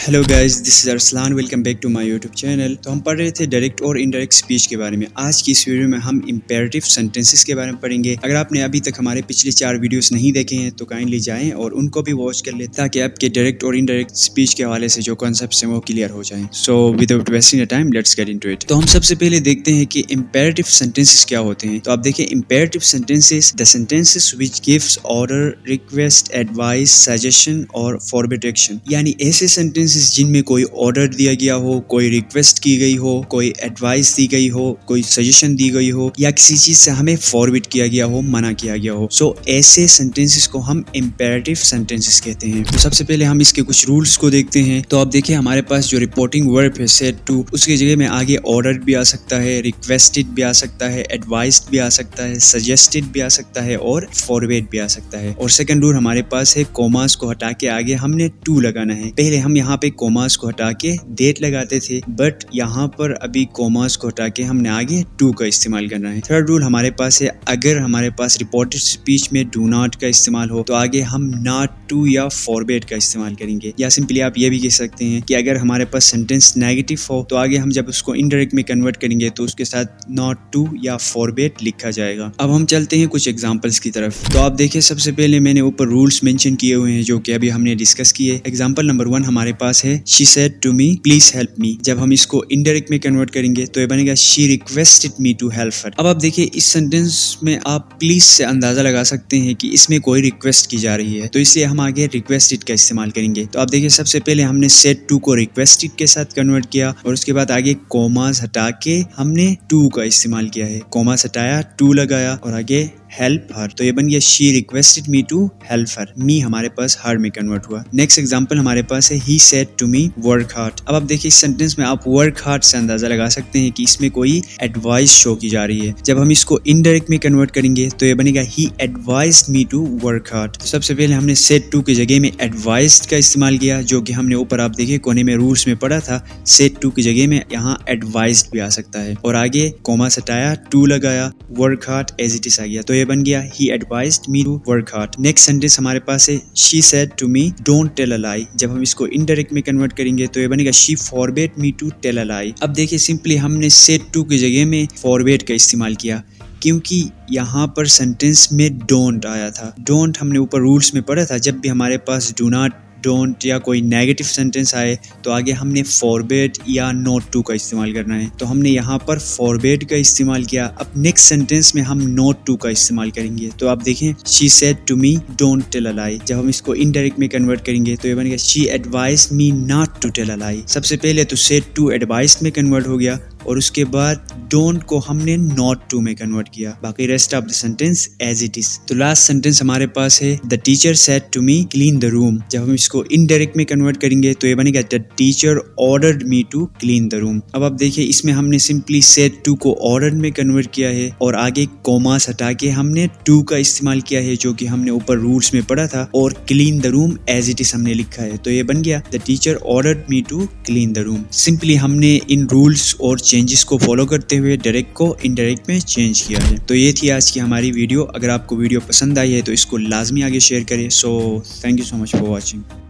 Hello guys, this is Arsalan. Welcome back to my YouTube channel. तो हम पढ़ रहे थे डायरेक्ट और इनडायरेक्ट स्पीच के बारे में। आज की इस वीडियो में हम इंपेरेटिव सेंटेंसेस के बारे में पढ़ेंगे। अगर आपने अभी तक हमारे पिछले 4 वीडियोस नहीं देखे हैं तो काइंडली जाएं और उनको भी वॉच कर लें ताकि आपके डायरेक्ट और इनडायरेक्ट स्पीच के हवाले से जो कॉन्सेप्ट्स हैं वो क्लियर हो जाएं। So without wasting time let's get into it. तो हम सबसे पहले देखते हैं कि इंपेरेटिव सेंटेंसेस क्या होते हैं। तो आप देखिए, imperative sentences the sentences which gives order, request, advice, suggestion और फॉरबिड एक्शन। यानी ऐसे सेंटेंसेस जिनमें कोई ऑर्डर दिया गया हो, कोई रिक्वेस्ट की गई हो, कोई एडवाइस दी गई हो, कोई सजेशन दी गई हो या किसी चीज से हमें फॉरबिड किया गया हो, मना किया गया हो। सो ऐसे सेंटेंसेस को हम इंपेरेटिव सेंटेंसेस कहते हैं। तो सबसे पहले हम इसके कुछ रूल्स को देखते हैं। तो आप देखिए, हमारे पास जो रिपोर्टिंग वर्ब है सेड टू, उसकी जगह में आगे ऑर्डर भी आ सकता है, रिक्वेस्टेड भी आ सकता है, एडवाइस्ड भी आ सकता है, सजेस्टेड भी आ सकता है और फॉरबिड भी आ सकता है। और सेकंड रूल हमारे पास है, कोमास को हटा के आगे हमने टू लगाना है। पहले हम यहाँ पे कोमास को हटा के डेट लगाते थे, बट यहाँ पर अभी कोमास को हटा के हमने आगे टू का इस्तेमाल करना है। थर्ड रूल हमारे पास है, अगर हमारे पास रिपोर्टेड स्पीच में डू नॉट का इस्तेमाल हो तो आगे हम नॉट टू या फॉरबिड का इस्तेमाल करेंगे। या सिंपली आप ये भी कह सकते हैं कि अगर हमारे पास सेंटेंस नेगेटिव हो तो आगे हम जब उसको इनडायरेक्ट में कन्वर्ट करेंगे तो उसके साथ नॉट टू या फॉरबिड लिखा जाएगा। अब हम चलते हैं कुछ एग्जांपल्स की तरफ। तो आप देखिए, सबसे पहले मैंने ऊपर रूल्स मेंशन किए हुए हैं जो कि अभी हमने डिस्कस किए। एग्जांपल नंबर 1 हमारे पास है, she said to me please help me. जब हम इसको इनडायरेक्ट में कन्वर्ट करेंगे तो ये बनेगा she requested me to help her. अब आप देखिए, इस सेंटेंस में आप प्लीज से अंदाजा लगा सकते हैं कि इसमें कोई रिक्वेस्ट की जा रही है, तो इसलिए हम आगे रिक्वेस्टेड का इस्तेमाल करेंगे। तो आप देखिए, सबसे पहले हमने सेड टू को रिक्वेस्टेड के साथ कन्वर्ट किया और उसके बाद आगे कोमास हटा के हमने टू का इस्तेमाल किया है। कोमास हटाया, टू लगाया और आगे हेल्प हर, तो ये बन गया she requested me to help her. मी हमारे पास हर में कन्वर्ट हुआ। नेक्स्ट एग्जांपल हमारे पास है, he said to me work hard. अब आप देखिए, इस सेंटेंस में आप वर्क हार्ड से अंदाजा लगा सकते हैं कि इसमें कोई एडवाइस शो की जा रही है। जब हम इसको इनडायरेक्ट में कन्वर्ट करेंगे तो ये बनेगा he advised me to work hard. तो सबसे पहले हमने सेड टू की जगह में एडवाइज्ड का इस्तेमाल किया, जो कि हमने ऊपर आप देखिए कोने में रूल्स में पढ़ा था। सेड टू की जगह में यहाँ एडवाइज्ड भी आ सकता है और आगे कोमा हटाया, टू लगाया, work hard as it is आ गया, तो ये बन गया he advised me to work hard. Next sentence हमारे पास है, she said to me don't tell a lie. जब हम इसको इनडायरेक्ट में कन्वर्ट करेंगे तो ये बनेगा she forbid me to tell a lie. अब देखिए, सिंपली हमने सेड टू की जगह में फॉरबिड का इस्तेमाल किया क्योंकि यहाँ पर सेंटेंस में डोंट आया था। डोंट हमने ऊपर रूल्स में पढ़ा था, जब भी हमारे पास डू नॉट, डोंट या कोई नेगेटिव सेंटेंस आए तो आगे हमने फॉरबिड या नॉट टू का इस्तेमाल करना है। तो हमने यहाँ पर फॉरबिड का इस्तेमाल किया। अब नेक्स्ट सेंटेंस में हम नॉट टू का इस्तेमाल करेंगे। तो आप देखें, she said to me don't tell a lie. जब हम इसको इनडायरेक्ट में कन्वर्ट करेंगे तो ये बनेगा she advised me not to tell a lie. सबसे पहले तो सेड टू एडवाइज्ड में कन्वर्ट हो गया और उसके बाद डोंट को हमने नॉट टू में कन्वर्ट किया। बाकी rest of the sentence as it is. तो लास्ट सेंटेंस हमारे पास है, the teacher said to me clean the room. जब हम इसको इनडायरेक्ट में कन्वर्ट करेंगे तो ये बनेगा the teacher ordered me to clean the room. अब आप देखिए, इसमें हमने सिंपली सेड टू को ऑर्डर में कन्वर्ट किया है और आगे कोमास हटा के हमने टू का इस्तेमाल किया है, जो कि हमने ऊपर रूल्स में पढ़ा था, और clean the room as it is हमने लिखा है। तो ये बन गया the teacher ordered me to clean the room. Simply हमने इन रूल्स और चेंजेस को फॉलो करते हुए डायरेक्ट को इनडायरेक्ट में चेंज किया है। तो ये थी आज की हमारी वीडियो। अगर आपको वीडियो पसंद आई है तो इसको लाजमी आगे शेयर करें। So thank you so much for watching.